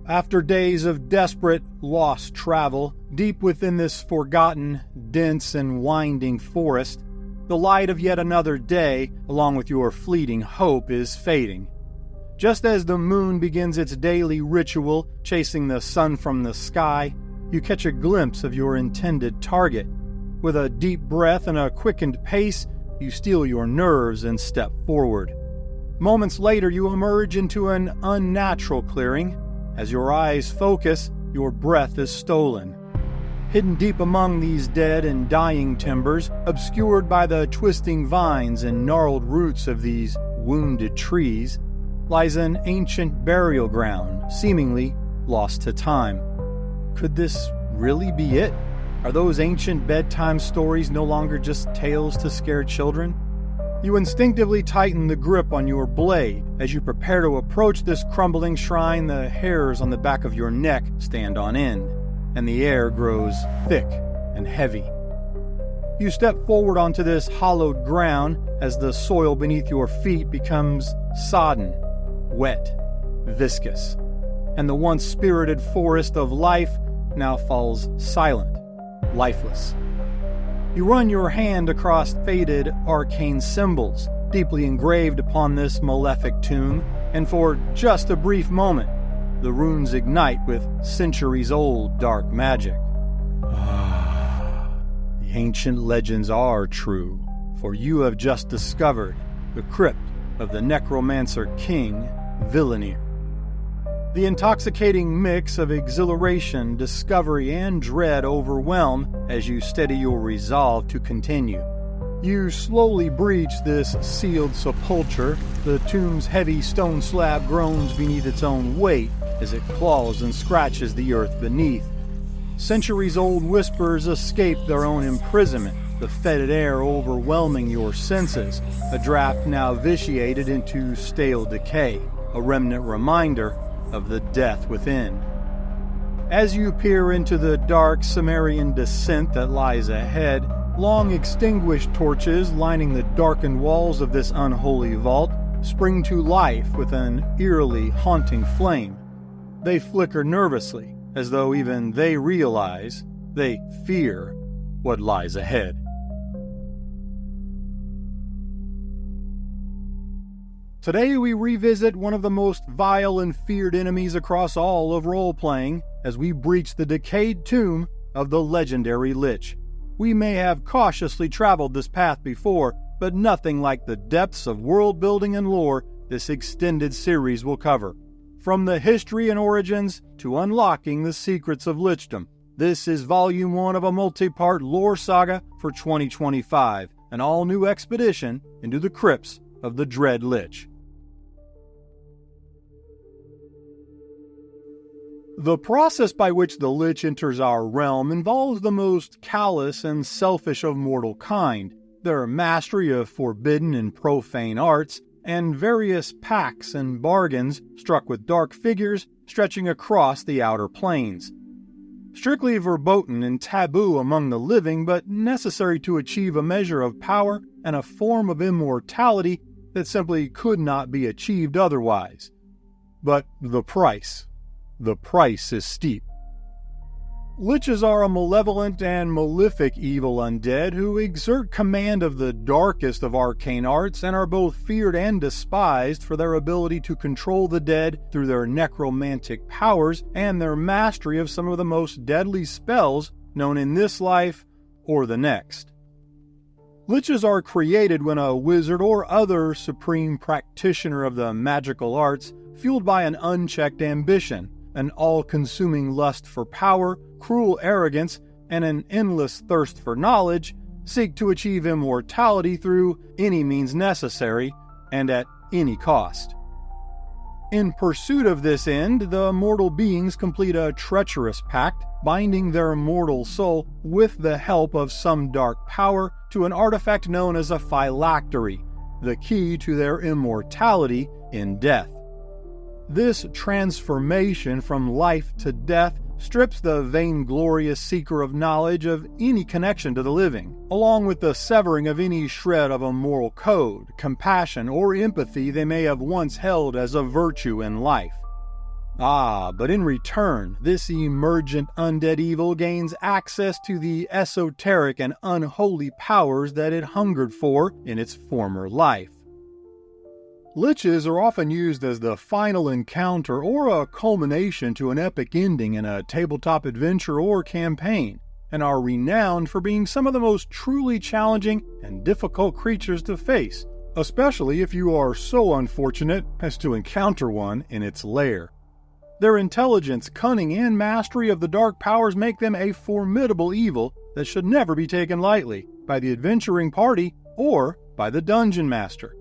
After days of desperate, lost travel, deep within this forgotten, dense and winding forest, the light of yet another day, along with your fleeting hope, is fading. Just as the moon begins its daily ritual, chasing the sun from the sky, you catch a glimpse of your intended target. With a deep breath and a quickened pace, you steel your nerves and step forward. Moments later, you emerge into an unnatural clearing. As your eyes focus, your breath is stolen. Hidden deep among these dead and dying timbers, obscured by the twisting vines and gnarled roots of these wounded trees, lies an ancient burial ground, seemingly lost to time. Could this really be it? Are those ancient bedtime stories no longer just tales to scare children? You instinctively tighten the grip on your blade. As you prepare to approach this crumbling shrine, the hairs on the back of your neck stand on end, and the air grows thick and heavy. You step forward onto this hallowed ground as the soil beneath your feet becomes sodden, wet, viscous, and the once spirited forest of life now falls silent, lifeless. You run your hand across faded arcane symbols, deeply engraved upon this malefic tomb, and for just a brief moment, the runes ignite with centuries-old dark magic. The ancient legends are true, for you have just discovered the crypt of the necromancer king, Villanir. The intoxicating mix of exhilaration, discovery, and dread overwhelm as you steady your resolve to continue. You slowly breach this sealed sepulchre. The tomb's heavy stone slab groans beneath its own weight as it claws and scratches the earth beneath. Centuries-old whispers escape their own imprisonment, the fetid air overwhelming your senses, a draft now vitiated into stale decay, a remnant reminder of the death within. As you peer into the dark Sumerian descent that lies ahead, long extinguished torches lining the darkened walls of this unholy vault spring to life with an eerily haunting flame. They flicker nervously, as though even they realize, they fear what lies ahead. Today we revisit one of the most vile and feared enemies across all of role-playing as we breach the decayed tomb of the legendary Lich. We may have cautiously traveled this path before, but nothing like the depths of world-building and lore this extended series will cover. From the history and origins to unlocking the secrets of lichdom, this is Volume 1 of a multi-part lore saga for 2025, an all-new expedition into the crypts of the Dread Lich. The process by which the Lich enters our realm involves the most callous and selfish of mortal kind, their mastery of forbidden and profane arts, and various pacts and bargains struck with dark figures stretching across the outer planes. Strictly verboten and taboo among the living, but necessary to achieve a measure of power and a form of immortality that simply could not be achieved otherwise. But the price is steep. Liches are a malevolent and malefic evil undead who exert command of the darkest of arcane arts and are both feared and despised for their ability to control the dead through their necromantic powers and their mastery of some of the most deadly spells known in this life or the next. Liches are created when a wizard or other supreme practitioner of the magical arts, fueled by an unchecked ambition, an all-consuming lust for power, cruel arrogance, and an endless thirst for knowledge, seek to achieve immortality through any means necessary and at any cost. In pursuit of this end, the mortal beings complete a treacherous pact, binding their mortal soul with the help of some dark power to an artifact known as a phylactery, the key to their immortality in death. This transformation from life to death strips the vainglorious seeker of knowledge of any connection to the living, along with the severing of any shred of a moral code, compassion, or empathy they may have once held as a virtue in life. But in return, this emergent undead evil gains access to the esoteric and unholy powers that it hungered for in its former life. Liches are often used as the final encounter or a culmination to an epic ending in a tabletop adventure or campaign, and are renowned for being some of the most truly challenging and difficult creatures to face, especially if you are so unfortunate as to encounter one in its lair. Their intelligence, cunning, and mastery of the dark powers make them a formidable evil that should never be taken lightly by the adventuring party or by the dungeon master.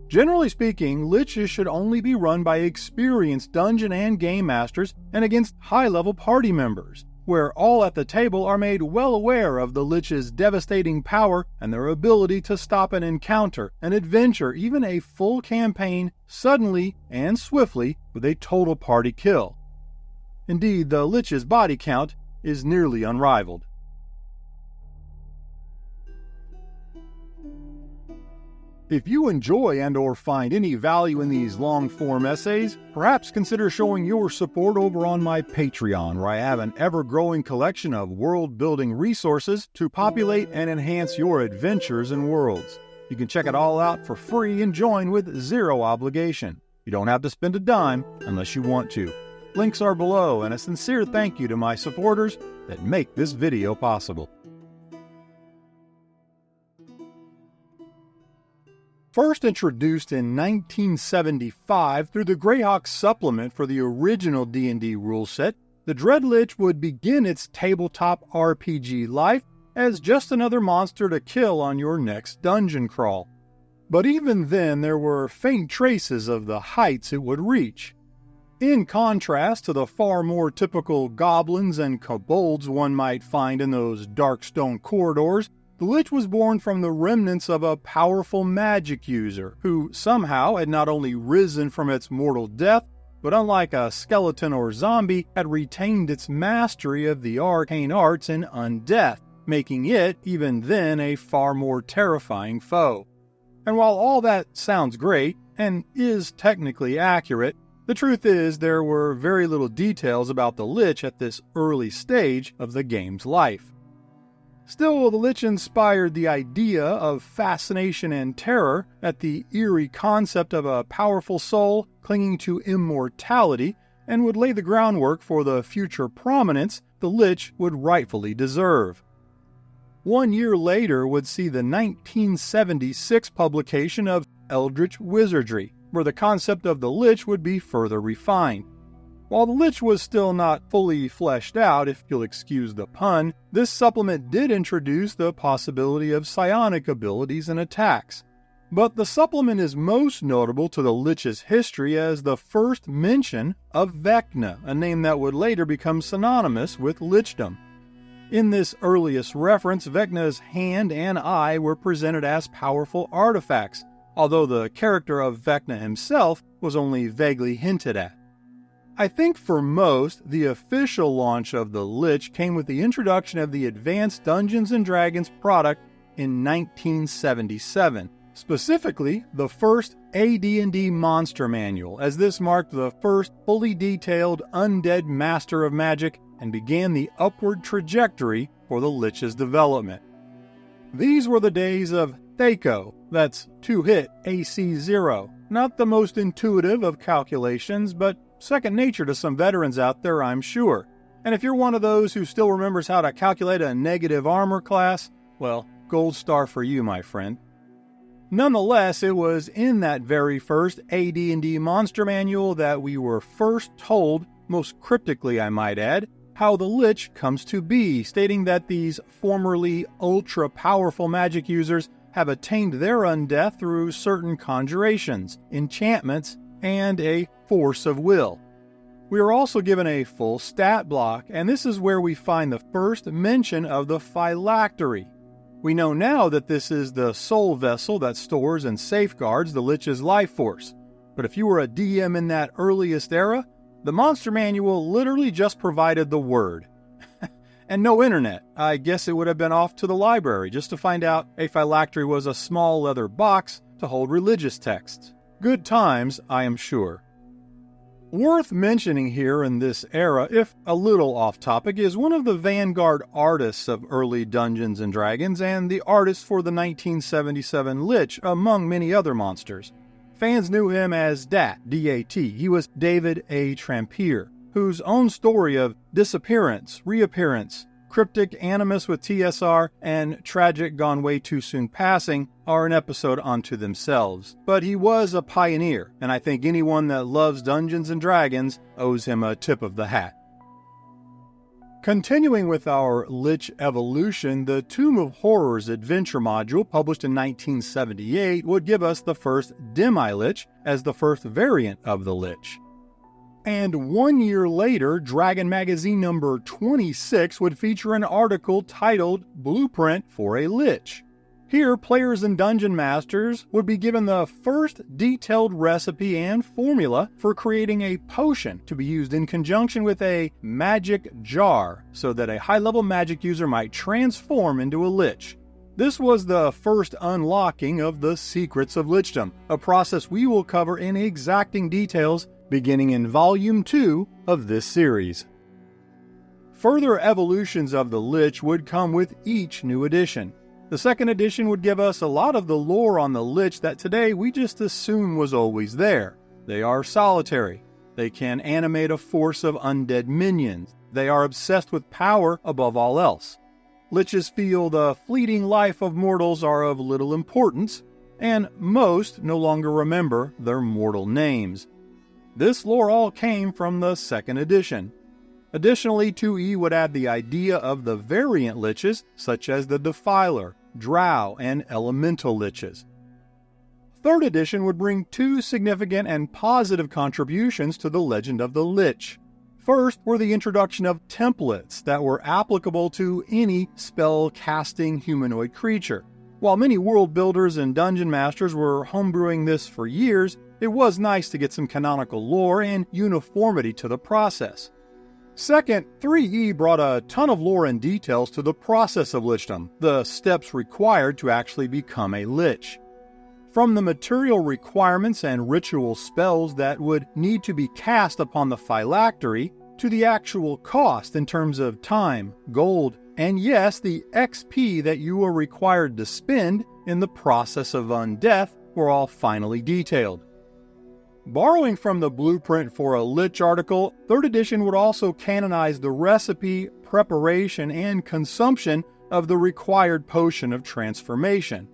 Generally speaking, Liches should only be run by experienced dungeon and game masters and against high-level party members, where all at the table are made well aware of the Lich's devastating power and their ability to stop an encounter, an adventure, even a full campaign, suddenly and swiftly with a total party kill. Indeed, the Lich's body count is nearly unrivaled. If you enjoy and/or find any value in these long-form essays, perhaps consider showing your support over on my Patreon, where I have an ever-growing collection of world-building resources to populate and enhance your adventures and worlds. You can check it all out for free and join with zero obligation. You don't have to spend a dime unless you want to. Links are below, and a sincere thank you to my supporters that make this video possible. First introduced in 1975 through the Greyhawk supplement for the original D&D rule set, the Dread Lich would begin its tabletop RPG life as just another monster to kill on your next dungeon crawl. But even then, there were faint traces of the heights it would reach. In contrast to the far more typical goblins and kobolds one might find in those dark stone corridors, the Lich was born from the remnants of a powerful magic user who somehow had not only risen from its mortal death, but unlike a skeleton or zombie, had retained its mastery of the arcane arts in Undead, making it, even then, a far more terrifying foe. And while all that sounds great, and is technically accurate, the truth is there were very little details about the Lich at this early stage of the game's life. Still, the Lich inspired the idea of fascination and terror at the eerie concept of a powerful soul clinging to immortality, and would lay the groundwork for the future prominence the Lich would rightfully deserve. 1 year later would see the 1976 publication of Eldritch Wizardry, where the concept of the Lich would be further refined. While the Lich was still not fully fleshed out, if you'll excuse the pun, this supplement did introduce the possibility of psionic abilities and attacks. But the supplement is most notable to the Lich's history as the first mention of Vecna, a name that would later become synonymous with lichdom. In this earliest reference, Vecna's hand and eye were presented as powerful artifacts, although the character of Vecna himself was only vaguely hinted at. I think for most, the official launch of the Lich came with the introduction of the Advanced Dungeons & Dragons product in 1977, specifically the first AD&D Monster Manual, as this marked the first fully detailed Undead Master of Magic and began the upward trajectory for the Lich's development. These were the days of THAC0, that's 2-hit AC 0, not the most intuitive of calculations, but second nature to some veterans out there, I'm sure. And if you're one of those who still remembers how to calculate a negative armor class, well, gold star for you, my friend. Nonetheless, it was in that very first AD&D Monster Manual that we were first told, most cryptically I might add, how the Lich comes to be, stating that these formerly ultra-powerful magic users have attained their undeath through certain conjurations, enchantments, and a force of will. We are also given a full stat block, and this is where we find the first mention of the phylactery. We know now that this is the soul vessel that stores and safeguards the Lich's life force, but if you were a DM in that earliest era, the Monster Manual literally just provided the word. And no internet. I guess it would have been off to the library just to find out a phylactery was a small leather box to hold religious texts. Good times, I am sure. Worth mentioning here in this era, if a little off topic, is one of the vanguard artists of early Dungeons & Dragons and the artist for the 1977 Lich, among many other monsters. Fans knew him as Dat, D-A-T. He was David A. Trampier, whose own story of disappearance, reappearance, cryptic animus with TSR, and tragic gone way too soon passing are an episode unto themselves. But he was a pioneer, and I think anyone that loves Dungeons & Dragons owes him a tip of the hat. Continuing with our Lich evolution, the Tomb of Horrors adventure module, published in 1978, would give us the first Demi-Lich as the first variant of the Lich. And 1 year later, Dragon Magazine number 26 would feature an article titled Blueprint for a Lich. Here, players and dungeon masters would be given the first detailed recipe and formula for creating a potion to be used in conjunction with a magic jar, so that a high-level magic user might transform into a Lich. This was the first unlocking of the secrets of Lichdom, a process we will cover in exacting details beginning in Volume 2 of this series. Further evolutions of the Lich would come with each new edition. The second edition would give us a lot of the lore on the Lich that today we just assume was always there. They are solitary. They can animate a force of undead minions. They are obsessed with power above all else. Liches feel the fleeting life of mortals are of little importance, and most no longer remember their mortal names. This lore all came from the second edition. Additionally, 2E would add the idea of the variant Liches, such as the Defiler, Drow, and Elemental Liches. Third edition would bring two significant and positive contributions to the legend of the Lich. First were the introduction of templates that were applicable to any spell-casting humanoid creature. While many world builders and dungeon masters were homebrewing this for years, it was nice to get some canonical lore and uniformity to the process. Second, 3E brought a ton of lore and details to the process of Lichdom, the steps required to actually become a Lich. From the material requirements and ritual spells that would need to be cast upon the phylactery, to the actual cost in terms of time, gold, and yes, the XP that you are required to spend in the process of undeath were all finally detailed. Borrowing from the Blueprint for a Lich article, 3rd edition would also canonize the recipe, preparation, and consumption of the required potion of transformation.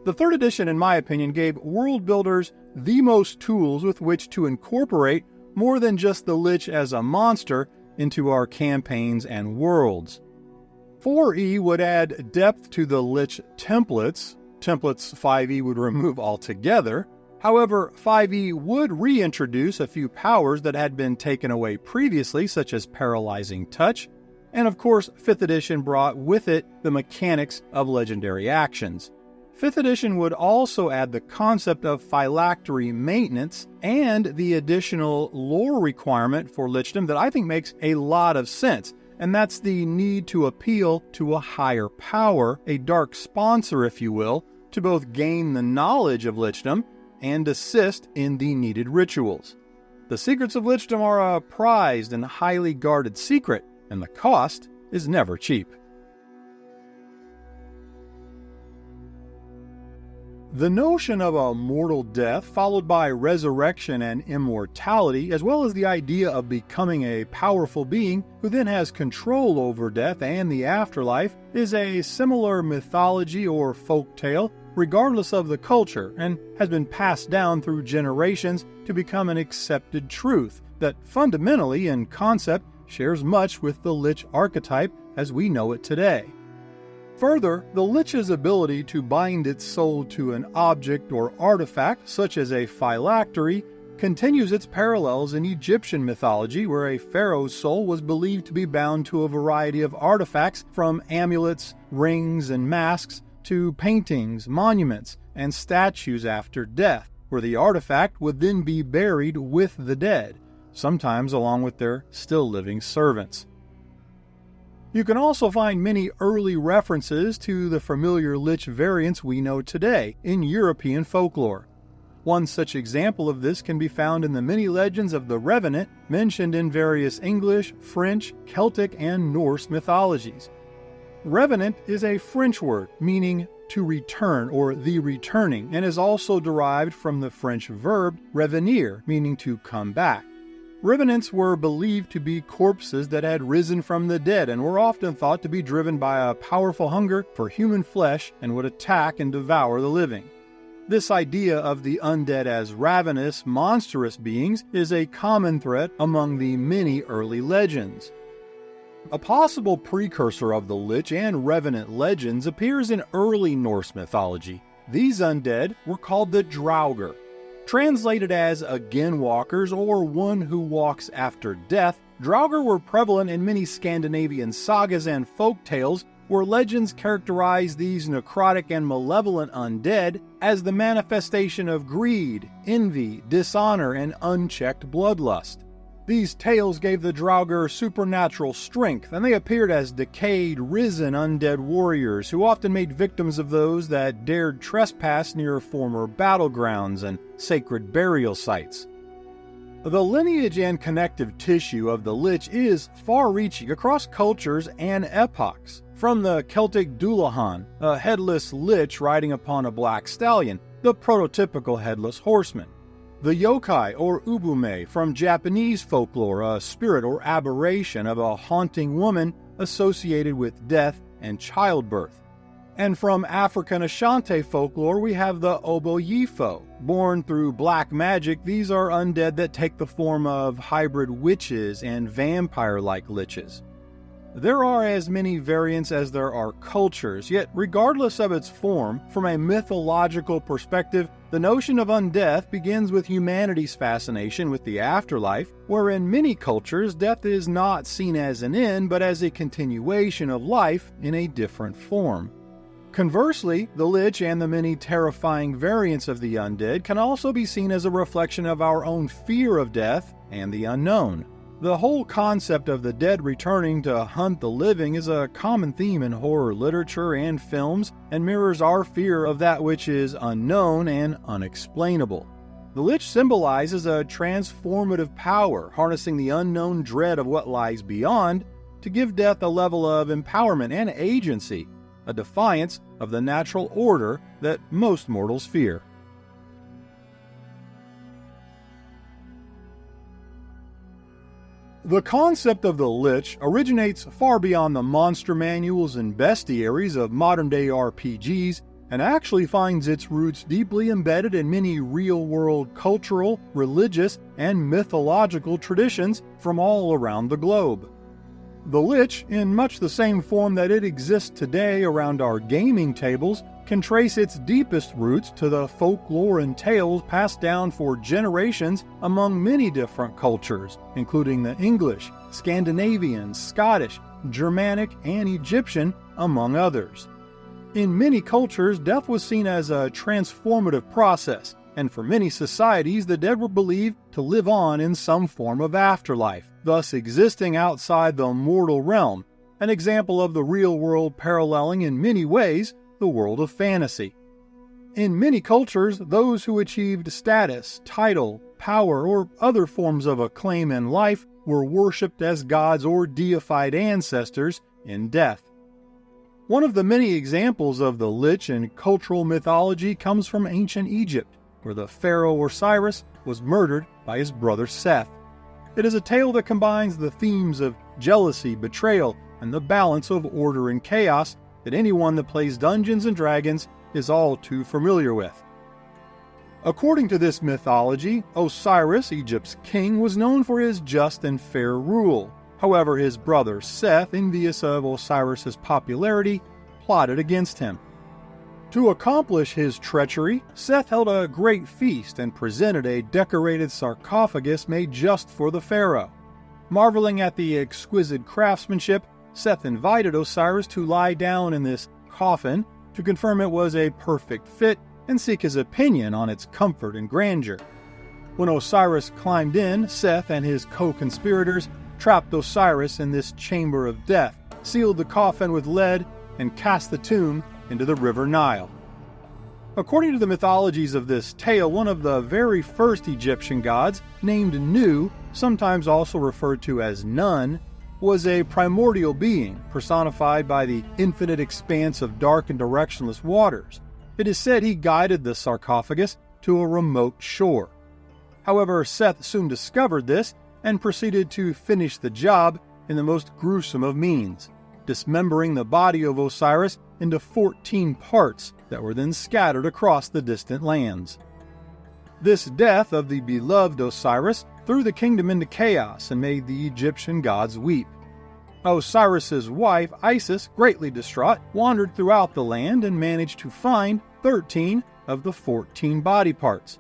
The 3rd edition, in my opinion, gave world builders the most tools with which to incorporate more than just the Lich as a monster into our campaigns and worlds. 4E would add depth to the Lich templates. Templates 5E would remove altogether. However, 5E would reintroduce a few powers that had been taken away previously, such as Paralyzing Touch, and of course, 5th edition brought with it the mechanics of legendary actions. 5th edition would also add the concept of phylactery maintenance and the additional lore requirement for Lichdom that I think makes a lot of sense, and that's the need to appeal to a higher power, a dark sponsor if you will, to both gain the knowledge of Lichdom and assist in the needed rituals. The secrets of Lichdom are a prized and highly guarded secret, and the cost is never cheap. The notion of a mortal death followed by resurrection and immortality, as well as the idea of becoming a powerful being who then has control over death and the afterlife, is a similar mythology or folk tale regardless of the culture, and has been passed down through generations to become an accepted truth that fundamentally in concept shares much with the Lich archetype as we know it today. Further, the Lich's ability to bind its soul to an object or artifact, such as a phylactery, continues its parallels in Egyptian mythology, where a pharaoh's soul was believed to be bound to a variety of artifacts, from amulets, rings, and masks, to paintings, monuments, and statues after death, where the artifact would then be buried with the dead, sometimes along with their still living servants. You can also find many early references to the familiar Lich variants we know today in European folklore. One such example of this can be found in the many legends of the Revenant mentioned in various English, French, Celtic, and Norse mythologies. Revenant is a French word meaning to return or the returning, and is also derived from the French verb revenir, meaning to come back. Revenants were believed to be corpses that had risen from the dead and were often thought to be driven by a powerful hunger for human flesh and would attack and devour the living. This idea of the undead as ravenous, monstrous beings is a common thread among the many early legends. A possible precursor of the Lich and Revenant legends appears in early Norse mythology. These undead were called the Draugr. Translated as again walkers or one who walks after death, Draugr were prevalent in many Scandinavian sagas and folk tales where legends characterize these necrotic and malevolent undead as the manifestation of greed, envy, dishonor, and unchecked bloodlust. These tales gave the Draugr supernatural strength, and they appeared as decayed, risen undead warriors who often made victims of those that dared trespass near former battlegrounds and sacred burial sites. The lineage and connective tissue of the Lich is far-reaching across cultures and epochs. From the Celtic Dullahan, a headless lich riding upon a black stallion, the prototypical headless horseman. The yokai or ubume from Japanese folklore, a spirit or aberration of a haunting woman associated with death and childbirth. And from African Ashanti folklore, we have the Oboyifo. Born through black magic, these are undead that take the form of hybrid witches and vampire-like liches. There are as many variants as there are cultures, yet regardless of its form, from a mythological perspective, the notion of undeath begins with humanity's fascination with the afterlife, where in many cultures death is not seen as an end but as a continuation of life in a different form. Conversely, the Lich and the many terrifying variants of the undead can also be seen as a reflection of our own fear of death and the unknown. The whole concept of the dead returning to hunt the living is a common theme in horror literature and films and mirrors our fear of that which is unknown and unexplainable. The Lich symbolizes a transformative power, harnessing the unknown dread of what lies beyond to give death a level of empowerment and agency, a defiance of the natural order that most mortals fear. The concept of the Lich originates far beyond the monster manuals and bestiaries of modern-day RPGs and actually finds its roots deeply embedded in many real-world cultural, religious, and mythological traditions from all around the globe. The Lich, in much the same form that it exists today around our gaming tables, can trace its deepest roots to the folklore and tales passed down for generations among many different cultures, including the English, Scandinavian, Scottish, Germanic, and Egyptian, among others. In many cultures, death was seen as a transformative process, and for many societies, the dead were believed to live on in some form of afterlife, thus existing outside the mortal realm, an example of the real world paralleling in many ways the world of fantasy. In many cultures, those who achieved status, title, power, or other forms of acclaim in life were worshipped as gods or deified ancestors in death. One of the many examples of the Lich in cultural mythology comes from ancient Egypt, where the pharaoh Osiris was murdered by his brother Seth. It is a tale that combines the themes of jealousy, betrayal, and the balance of order and chaos that anyone that plays Dungeons & Dragons is all too familiar with. According to this mythology, Osiris, Egypt's king, was known for his just and fair rule. However, his brother Seth, envious of Osiris's popularity, plotted against him. To accomplish his treachery, Seth held a great feast and presented a decorated sarcophagus made just for the pharaoh. Marveling at the exquisite craftsmanship, Seth invited Osiris to lie down in this coffin to confirm it was a perfect fit and seek his opinion on its comfort and grandeur. When Osiris climbed in, Seth and his co-conspirators trapped Osiris in this chamber of death, sealed the coffin with lead, and cast the tomb into the river Nile. According to the mythologies of this tale, one of the very first Egyptian gods, named Nu, sometimes also referred to as Nun, was a primordial being, personified by the infinite expanse of dark and directionless waters. It is said he guided the sarcophagus to a remote shore. However, Seth soon discovered this and proceeded to finish the job in the most gruesome of means, dismembering the body of Osiris into 14 parts that were then scattered across the distant lands. This death of the beloved Osiris threw the kingdom into chaos and made the Egyptian gods weep. Osiris's wife, Isis, greatly distraught, wandered throughout the land and managed to find 13 of the 14 body parts.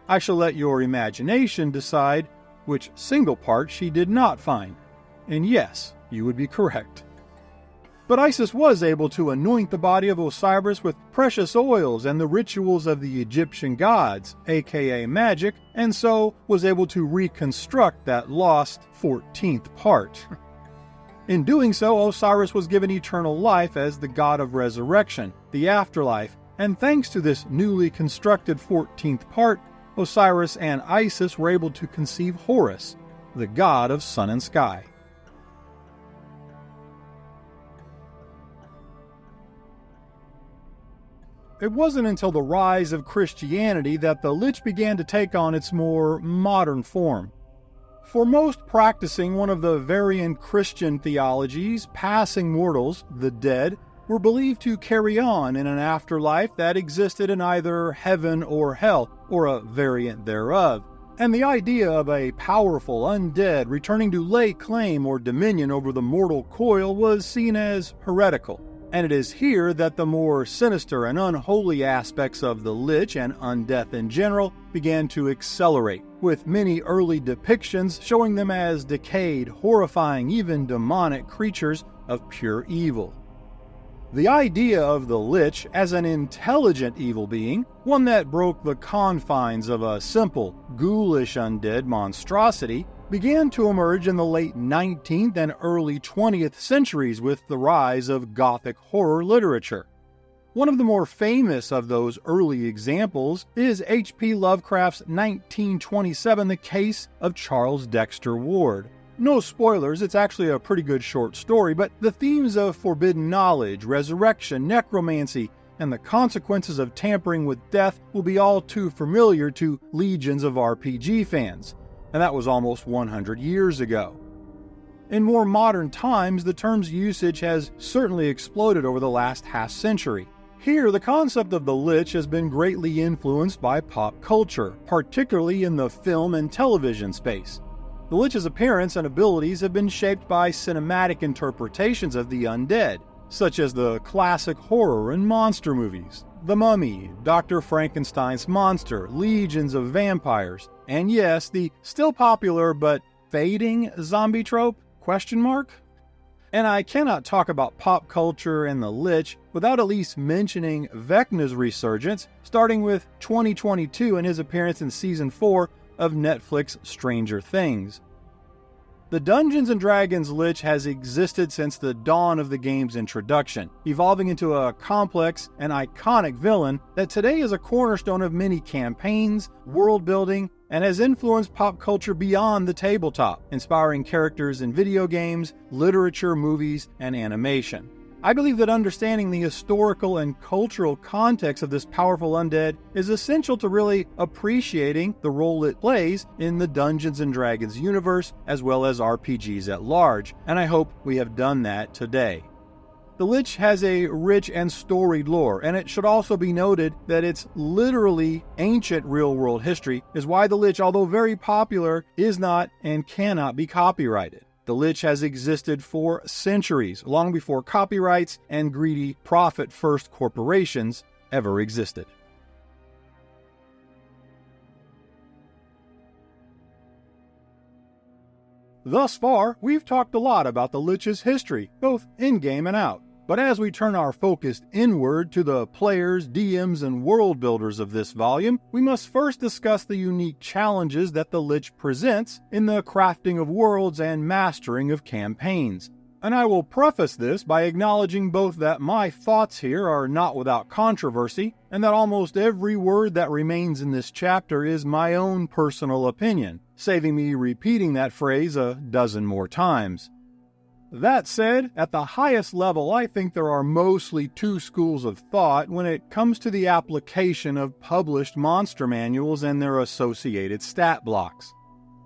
I shall let your imagination decide which single part she did not find. And yes, you would be correct. But Isis was able to anoint the body of Osiris with precious oils and the rituals of the Egyptian gods, aka magic, and so was able to reconstruct that lost 14th part. In doing so, Osiris was given eternal life as the god of resurrection, the afterlife, and thanks to this newly constructed 14th part, Osiris and Isis were able to conceive Horus, the god of sun and sky. It wasn't until the rise of Christianity that the Lich began to take on its more modern form. For most practicing one of the variant Christian theologies, passing mortals, the dead, were believed to carry on in an afterlife that existed in either heaven or hell, or a variant thereof. And the idea of a powerful undead returning to lay claim or dominion over the mortal coil was seen as heretical. And it is here that the more sinister and unholy aspects of the Lich and undeath in general began to accelerate, with many early depictions showing them as decayed, horrifying, even demonic creatures of pure evil. The idea of the Lich as an intelligent evil being, one that broke the confines of a simple, ghoulish undead monstrosity, began to emerge in the late 19th and early 20th centuries with the rise of Gothic horror literature. One of the more famous of those early examples is H.P. Lovecraft's 1927 The Case of Charles Dexter Ward. No spoilers, it's actually a pretty good short story, but the themes of forbidden knowledge, resurrection, necromancy, and the consequences of tampering with death will be all too familiar to legions of RPG fans. And that was almost 100 years ago. In more modern times, the term's usage has certainly exploded over the last half-century. Here, the concept of the Lich has been greatly influenced by pop culture, particularly in the film and television space. The Lich's appearance and abilities have been shaped by cinematic interpretations of the undead, such as the classic horror and monster movies, The Mummy, Dr. Frankenstein's Monster, Legions of Vampires, and yes, the still popular but fading zombie trope? And I cannot talk about pop culture and the Lich without at least mentioning Vecna's resurgence, starting with 2022 and his appearance in Season 4 of Netflix Stranger Things. The Dungeons & Dragons Lich has existed since the dawn of the game's introduction, evolving into a complex and iconic villain that today is a cornerstone of many campaigns, world building, and has influenced pop culture beyond the tabletop, inspiring characters in video games, literature, movies, and animation. I believe that understanding the historical and cultural context of this powerful undead is essential to really appreciating the role it plays in the Dungeons & Dragons universe as well as RPGs at large, and I hope we have done that today. The Lich has a rich and storied lore, and it should also be noted that its literally ancient real-world history is why the Lich, although very popular, is not and cannot be copyrighted. The Lich has existed for centuries, long before copyrights and greedy profit-first corporations ever existed. Thus far, we've talked a lot about the Lich's history, both in-game and out. But as we turn our focus inward to the players, DMs, and world builders of this volume, we must first discuss the unique challenges that the Lich presents in the crafting of worlds and mastering of campaigns. And I will preface this by acknowledging both that my thoughts here are not without controversy, and that almost every word that remains in this chapter is my own personal opinion, saving me repeating that phrase a dozen more times. That said, at the highest level, I think there are mostly two schools of thought when it comes to the application of published monster manuals and their associated stat blocks.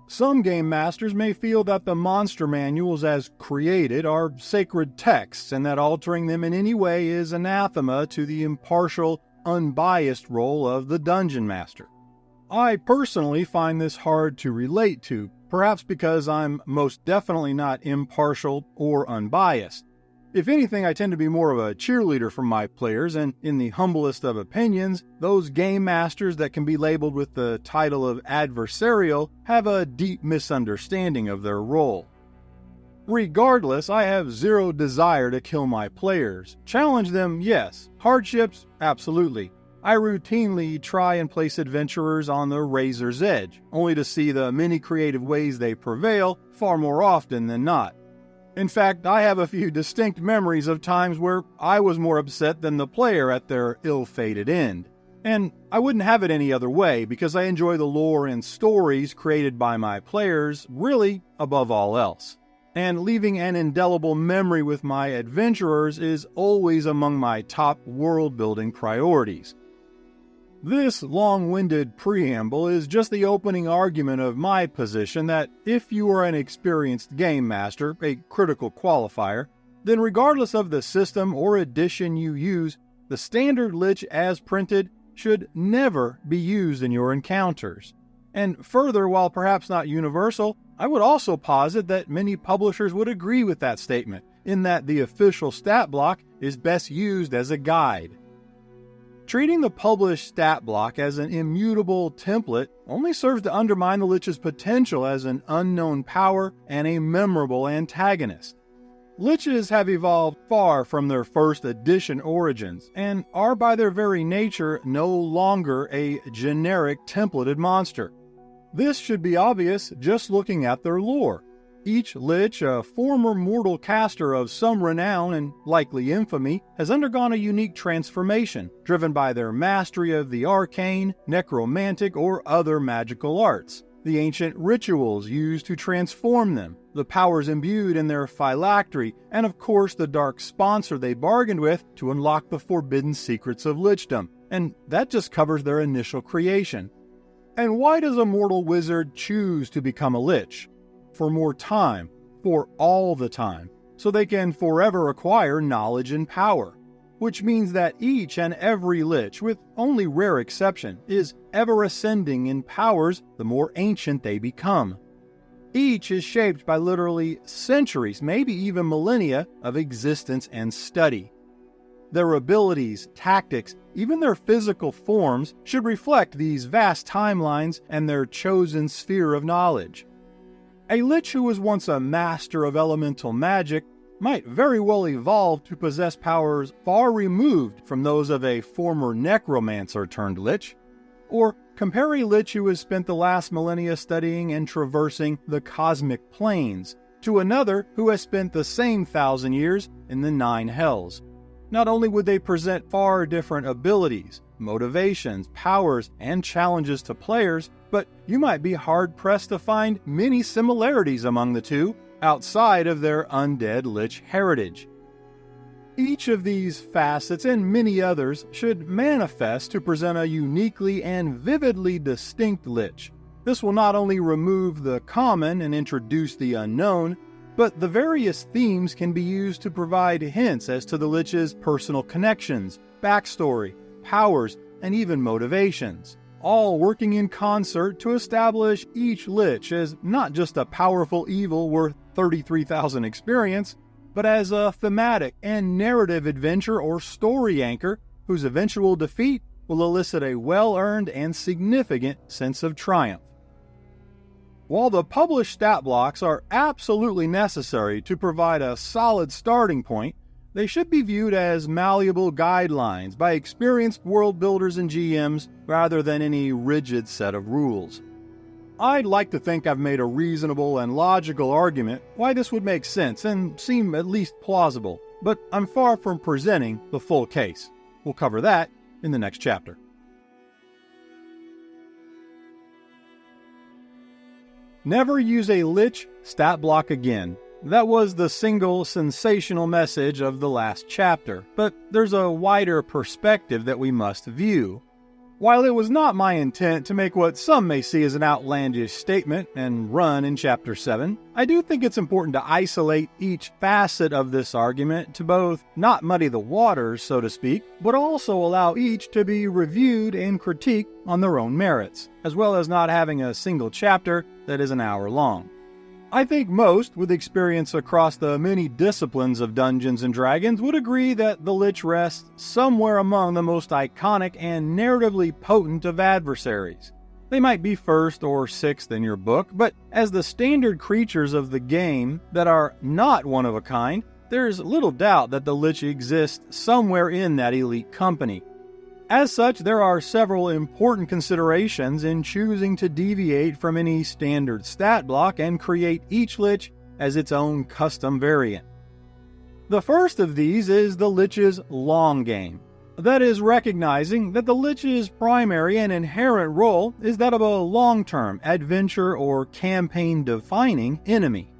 Some game masters may feel that the monster manuals as created are sacred texts and that altering them in any way is anathema to the impartial, unbiased role of the dungeon master. I personally find this hard to relate to, perhaps because I'm most definitely not impartial or unbiased. If anything, I tend to be more of a cheerleader for my players, and in the humblest of opinions, those game masters that can be labeled with the title of adversarial have a deep misunderstanding of their role. Regardless, I have zero desire to kill my players. Challenge them, yes. Hardships, absolutely. I routinely try and place adventurers on the razor's edge, only to see the many creative ways they prevail far more often than not. In fact, I have a few distinct memories of times where I was more upset than the player at their ill-fated end. And I wouldn't have it any other way, because I enjoy the lore and stories created by my players, really above all else. And leaving an indelible memory with my adventurers is always among my top world-building priorities. This long-winded preamble is just the opening argument of my position that if you are an experienced game master, a critical qualifier, then regardless of the system or edition you use, the standard Lich as printed should never be used in your encounters. And further, while perhaps not universal, I would also posit that many publishers would agree with that statement, in that the official stat block is best used as a guide. Treating the published stat block as an immutable template only serves to undermine the Lich's potential as an unknown power and a memorable antagonist. Liches have evolved far from their first edition origins, and are by their very nature no longer a generic templated monster. This should be obvious just looking at their lore. Each Lich, a former mortal caster of some renown and likely infamy, has undergone a unique transformation, driven by their mastery of the arcane, necromantic, or other magical arts, the ancient rituals used to transform them, the powers imbued in their phylactery, and of course the dark sponsor they bargained with to unlock the forbidden secrets of lichdom, and that just covers their initial creation. And why does a mortal wizard choose to become a Lich? For more time, for all the time, so they can forever acquire knowledge and power, which means that each and every Lich, with only rare exception, is ever ascending in powers the more ancient they become. Each is shaped by literally centuries, maybe even millennia, of existence and study. Their abilities, tactics, even their physical forms should reflect these vast timelines and their chosen sphere of knowledge. A Lich who was once a master of elemental magic might very well evolve to possess powers far removed from those of a former necromancer turned Lich. Or compare a Lich who has spent the last millennia studying and traversing the cosmic planes to another who has spent the same 1,000 years in the 9 hells. Not only would they present far different abilities, motivations, powers, and challenges to players, but you might be hard-pressed to find many similarities among the two outside of their undead Lich heritage. Each of these facets and many others should manifest to present a uniquely and vividly distinct Lich. This will not only remove the common and introduce the unknown, but the various themes can be used to provide hints as to the Lich's personal connections, backstory, powers, and even motivations, all working in concert to establish each Lich as not just a powerful evil worth 33,000 experience, but as a thematic and narrative adventure or story anchor whose eventual defeat will elicit a well-earned and significant sense of triumph. While the published stat blocks are absolutely necessary to provide a solid starting point, they should be viewed as malleable guidelines by experienced world builders and GMs rather than any rigid set of rules. I'd like to think I've made a reasonable and logical argument why this would make sense and seem at least plausible, but I'm far from presenting the full case. We'll cover that in the next chapter. Never use a Lich stat block again. That was the single sensational message of the last chapter, but there's a wider perspective that we must view. While it was not my intent to make what some may see as an outlandish statement and run in Chapter 7, I do think it's important to isolate each facet of this argument to both not muddy the waters, so to speak, but also allow each to be reviewed and critiqued on their own merits, as well as not having a single chapter that is an hour long. I think most, with experience across the many disciplines of Dungeons & Dragons, would agree that the Lich rests somewhere among the most iconic and narratively potent of adversaries. They might be first or sixth in your book, but as the standard creatures of the game that are not one of a kind, there's little doubt that the Lich exists somewhere in that elite company. As such, there are several important considerations in choosing to deviate from any standard stat block and create each Lich as its own custom variant. The first of these is the Lich's long game. That is, recognizing that the Lich's primary and inherent role is that of a long-term adventure or campaign-defining enemy.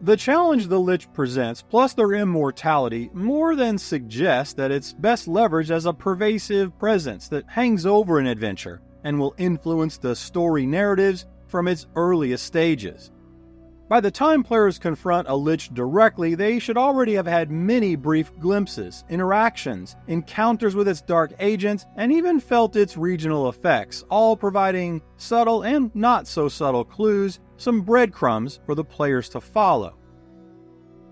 The challenge the Lich presents, plus their immortality, more than suggests that it's best leveraged as a pervasive presence that hangs over an adventure and will influence the story narratives from its earliest stages. By the time players confront a Lich directly, they should already have had many brief glimpses, interactions, encounters with its dark agents, and even felt its regional effects, all providing subtle and not so subtle clues, some breadcrumbs for the players to follow.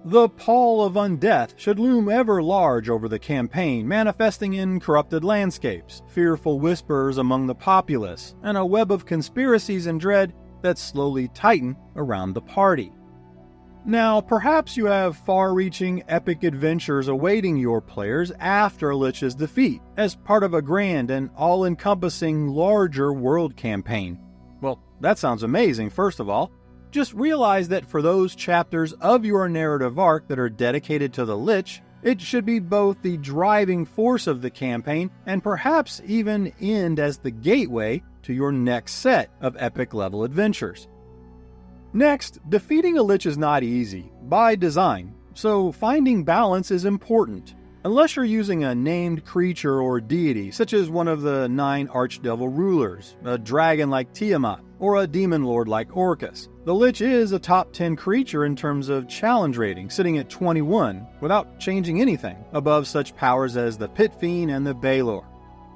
The pall of undeath should loom ever large over the campaign, manifesting in corrupted landscapes, fearful whispers among the populace, and a web of conspiracies and dread that slowly tighten around the party. Now, perhaps you have far-reaching epic adventures awaiting your players after Lich's defeat, as part of a grand and all-encompassing larger world campaign. Well, that sounds amazing, first of all. Just realize that for those chapters of your narrative arc that are dedicated to the Lich, it should be both the driving force of the campaign and perhaps even end as the gateway to your next set of epic-level adventures. Next, defeating a Lich is not easy, by design, so finding balance is important. Unless you're using a named creature or deity, such as one of the 9 archdevil rulers, a dragon like Tiamat, or a demon lord like Orcus, the Lich is a top 10 creature in terms of challenge rating, sitting at 21, without changing anything, above such powers as the Pit Fiend and the Baelor.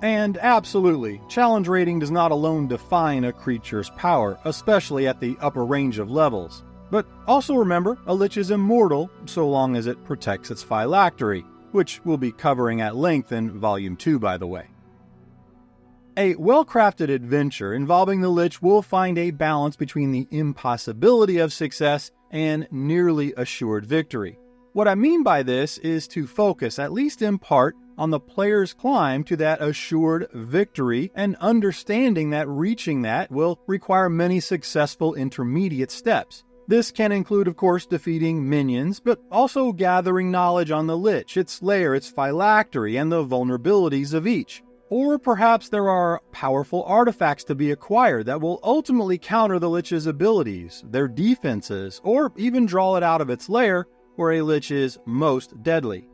And absolutely, challenge rating does not alone define a creature's power, especially at the upper range of levels. But also remember, a Lich is immortal so long as it protects its phylactery, which we'll be covering at length in Volume 2, by the way. A well-crafted adventure involving the Lich will find a balance between the impossibility of success and nearly assured victory. What I mean by this is to focus, at least in part, on the player's climb to that assured victory and understanding that reaching that will require many successful intermediate steps. This can include, of course, defeating minions, but also gathering knowledge on the Lich, its lair, its phylactery, and the vulnerabilities of each. Or perhaps there are powerful artifacts to be acquired that will ultimately counter the Lich's abilities, their defenses, or even draw it out of its lair where a Lich is most deadly.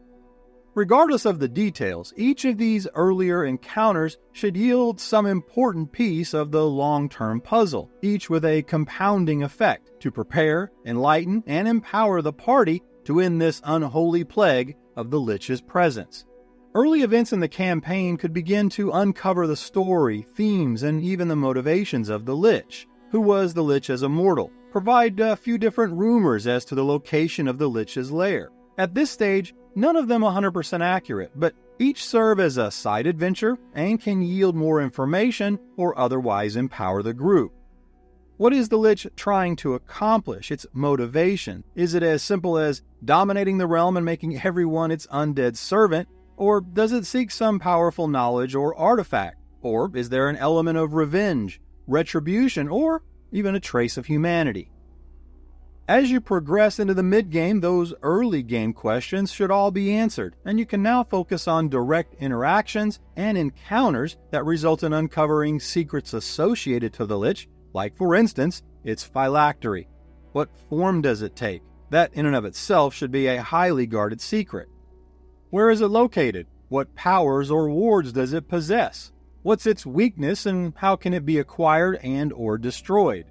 Regardless of the details, each of these earlier encounters should yield some important piece of the long-term puzzle, each with a compounding effect to prepare, enlighten, and empower the party to end this unholy plague of the Lich's presence. Early events in the campaign could begin to uncover the story, themes, and even the motivations of the Lich. Who was the Lich as a mortal? Provide a few different rumors as to the location of the Lich's lair. At this stage, none of them 100% accurate, but each serve as a side adventure and can yield more information or otherwise empower the group. What is the Lich trying to accomplish? Its motivation? Is it as simple as dominating the realm and making everyone its undead servant? Or does it seek some powerful knowledge or artifact? Or is there an element of revenge, retribution, or even a trace of humanity. As you progress into the mid-game, those early game questions should all be answered, and you can now focus on direct interactions and encounters that result in uncovering secrets associated to the Lich, like for instance, its phylactery. What form does it take? That in and of itself should be a highly guarded secret. Where is it located? What powers or wards does it possess? What's its weakness and how can it be acquired and or destroyed?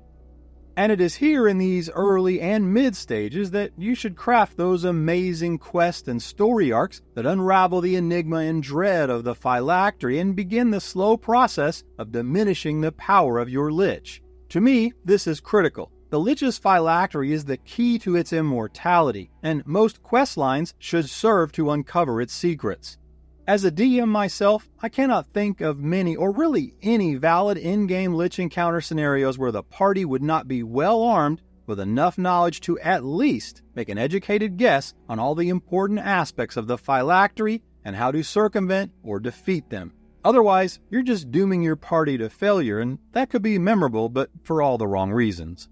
And it is here in these early and mid stages that you should craft those amazing quest and story arcs that unravel the enigma and dread of the phylactery and begin the slow process of diminishing the power of your Lich. To me, this is critical. The Lich's phylactery is the key to its immortality, and most quest lines should serve to uncover its secrets. As a DM myself, I cannot think of many or really any valid in-game Lich encounter scenarios where the party would not be well armed with enough knowledge to at least make an educated guess on all the important aspects of the phylactery and how to circumvent or defeat them. Otherwise, you're just dooming your party to failure, and that could be memorable, but for all the wrong reasons.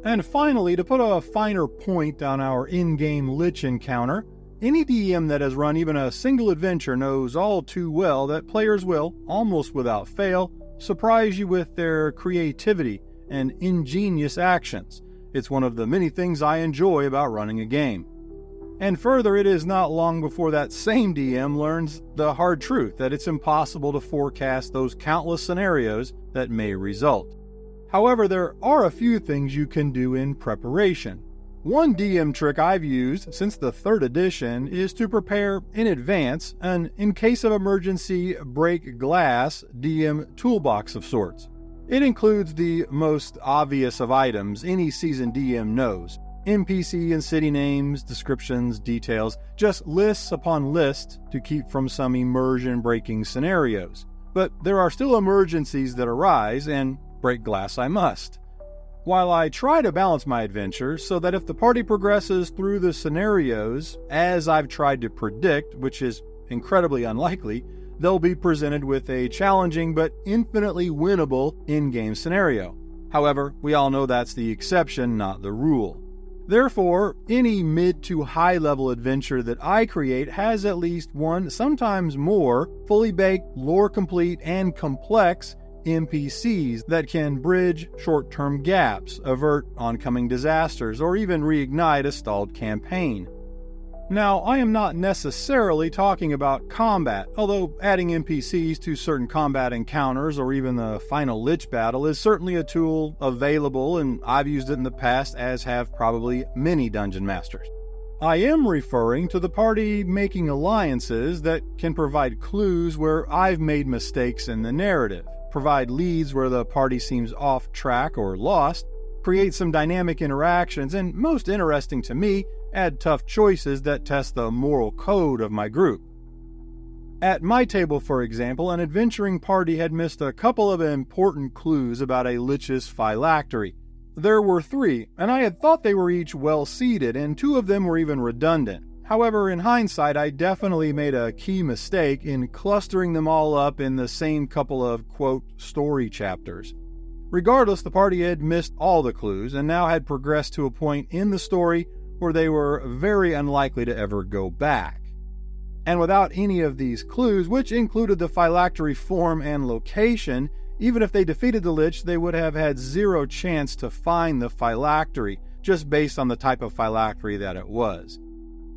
And finally, to put a finer point on our in-game Lich encounter, any DM that has run even a single adventure knows all too well that players will, almost without fail, surprise you with their creativity and ingenious actions. It's one of the many things I enjoy about running a game. And further, it is not long before that same DM learns the hard truth that it's impossible to forecast those countless scenarios that may result. However, there are a few things you can do in preparation. One DM trick I've used since the 3rd edition is to prepare in advance an in case of emergency break glass DM toolbox of sorts. It includes the most obvious of items any seasoned DM knows. NPC and city names, descriptions, details, just lists upon lists to keep from some immersion-breaking scenarios. But there are still emergencies that arise, and break glass I must. While I try to balance my adventure so that if the party progresses through the scenarios as I've tried to predict, which is incredibly unlikely, they'll be presented with a challenging but infinitely winnable in-game scenario. However, we all know that's the exception, not the rule. Therefore, any mid to high level adventure that I create has at least one, sometimes more, fully baked, lore complete, and complex NPCs that can bridge short-term gaps, avert oncoming disasters, or even reignite a stalled campaign. Now, I am not necessarily talking about combat, although adding NPCs to certain combat encounters or even the final Lich battle is certainly a tool available, and I've used it in the past, as have probably many dungeon masters. I am referring to the party making alliances that can provide clues where I've made mistakes in the narrative, provide leads where the party seems off track or lost, create some dynamic interactions, and most interesting to me, add tough choices that test the moral code of my group. At my table, for example, an adventuring party had missed a couple of important clues about a Lich's phylactery. There were 3, and I had thought they were each well-seeded, and 2 of them were even redundant. However, in hindsight, I definitely made a key mistake in clustering them all up in the same couple of, quote, story chapters. Regardless, the party had missed all the clues and now had progressed to a point in the story where they were very unlikely to ever go back. And without any of these clues, which included the phylactery form and location, even if they defeated the Lich, they would have had 0 chance to find the phylactery, just based on the type of phylactery that it was.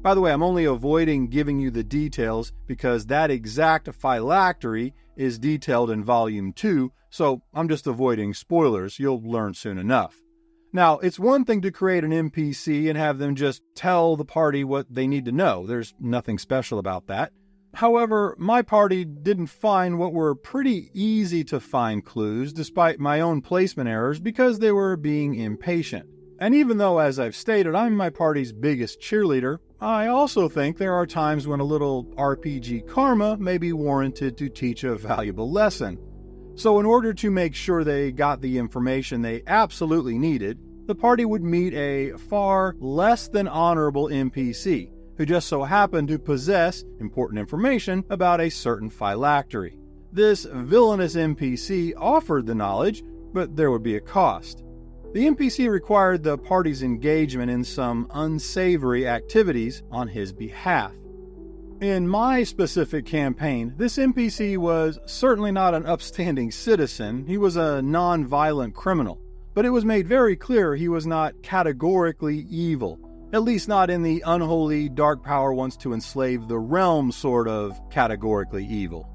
By the way, I'm only avoiding giving you the details because that exact phylactery is detailed in Volume 2, so I'm just avoiding spoilers. You'll learn soon enough. Now, it's one thing to create an NPC and have them just tell the party what they need to know. There's nothing special about that. However, my party didn't find what were pretty easy to find clues despite my own placement errors because they were being impatient. And even though, as I've stated, I'm my party's biggest cheerleader, I also think there are times when a little RPG karma may be warranted to teach a valuable lesson. So in order to make sure they got the information they absolutely needed, the party would meet a far less than honorable NPC, who just so happened to possess important information about a certain phylactery. This villainous NPC offered the knowledge, but there would be a cost. The NPC required the party's engagement in some unsavory activities on his behalf. In my specific campaign, this NPC was certainly not an upstanding citizen. He was a non-violent criminal, but it was made very clear he was not categorically evil, at least not in the unholy dark power wants to enslave the realm sort of categorically evil.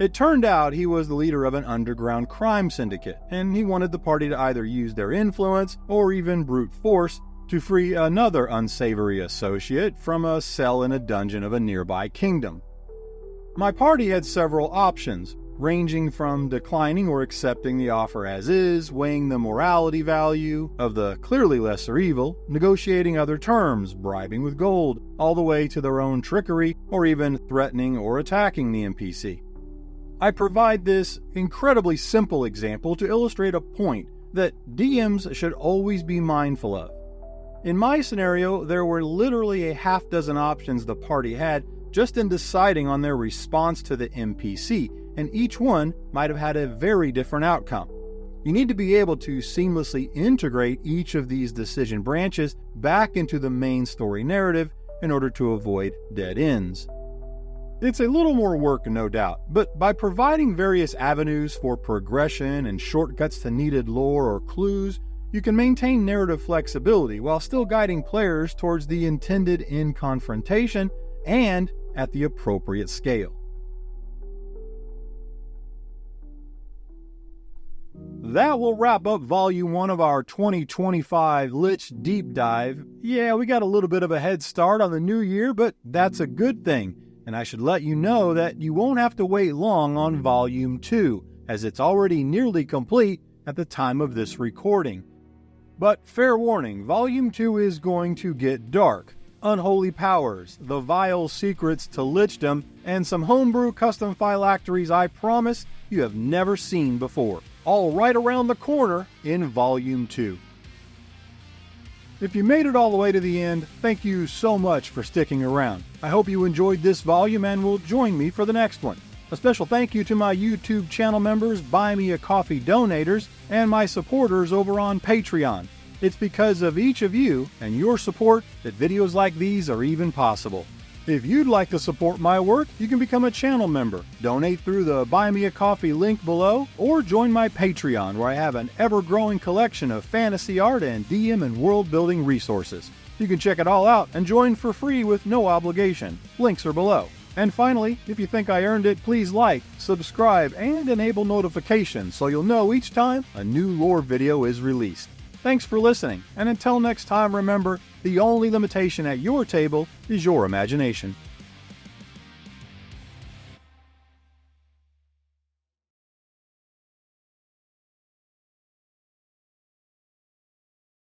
It turned out he was the leader of an underground crime syndicate, and he wanted the party to either use their influence or even brute force to free another unsavory associate from a cell in a dungeon of a nearby kingdom. My party had several options, ranging from declining or accepting the offer as is, weighing the morality value of the clearly lesser evil, negotiating other terms, bribing with gold, all the way to their own trickery, or even threatening or attacking the NPC. I provide this incredibly simple example to illustrate a point that DMs should always be mindful of. In my scenario, there were literally a half dozen options the party had just in deciding on their response to the NPC, and each one might have had a very different outcome. You need to be able to seamlessly integrate each of these decision branches back into the main story narrative in order to avoid dead ends. It's a little more work, no doubt, but by providing various avenues for progression and shortcuts to needed lore or clues, you can maintain narrative flexibility while still guiding players towards the intended end confrontation and at the appropriate scale. That will wrap up Volume 1 of our 2025 Lich Deep Dive. Yeah, we got a little bit of a head start on the new year, but that's a good thing. And I should let you know that you won't have to wait long on Volume 2, as it's already nearly complete at the time of this recording. But fair warning, Volume 2 is going to get dark. Unholy powers, the vile secrets to lichdom, and some homebrew custom phylacteries I promise you have never seen before. All right around the corner in Volume 2. If you made it all the way to the end, thank you so much for sticking around. I hope you enjoyed this volume and will join me for the next one. A special thank you to my YouTube channel members, Buy Me a Coffee donators, and my supporters over on Patreon. It's because of each of you and your support that videos like these are even possible. If you'd like to support my work, you can become a channel member, donate through the Buy Me a Coffee link below, or join my Patreon where I have an ever-growing collection of fantasy art and DM and world-building resources. You can check it all out and join for free with no obligation. Links are below. And finally, if you think I earned it, please like, subscribe, and enable notifications so you'll know each time a new lore video is released. Thanks for listening, and until next time remember, the only limitation at your table is your imagination.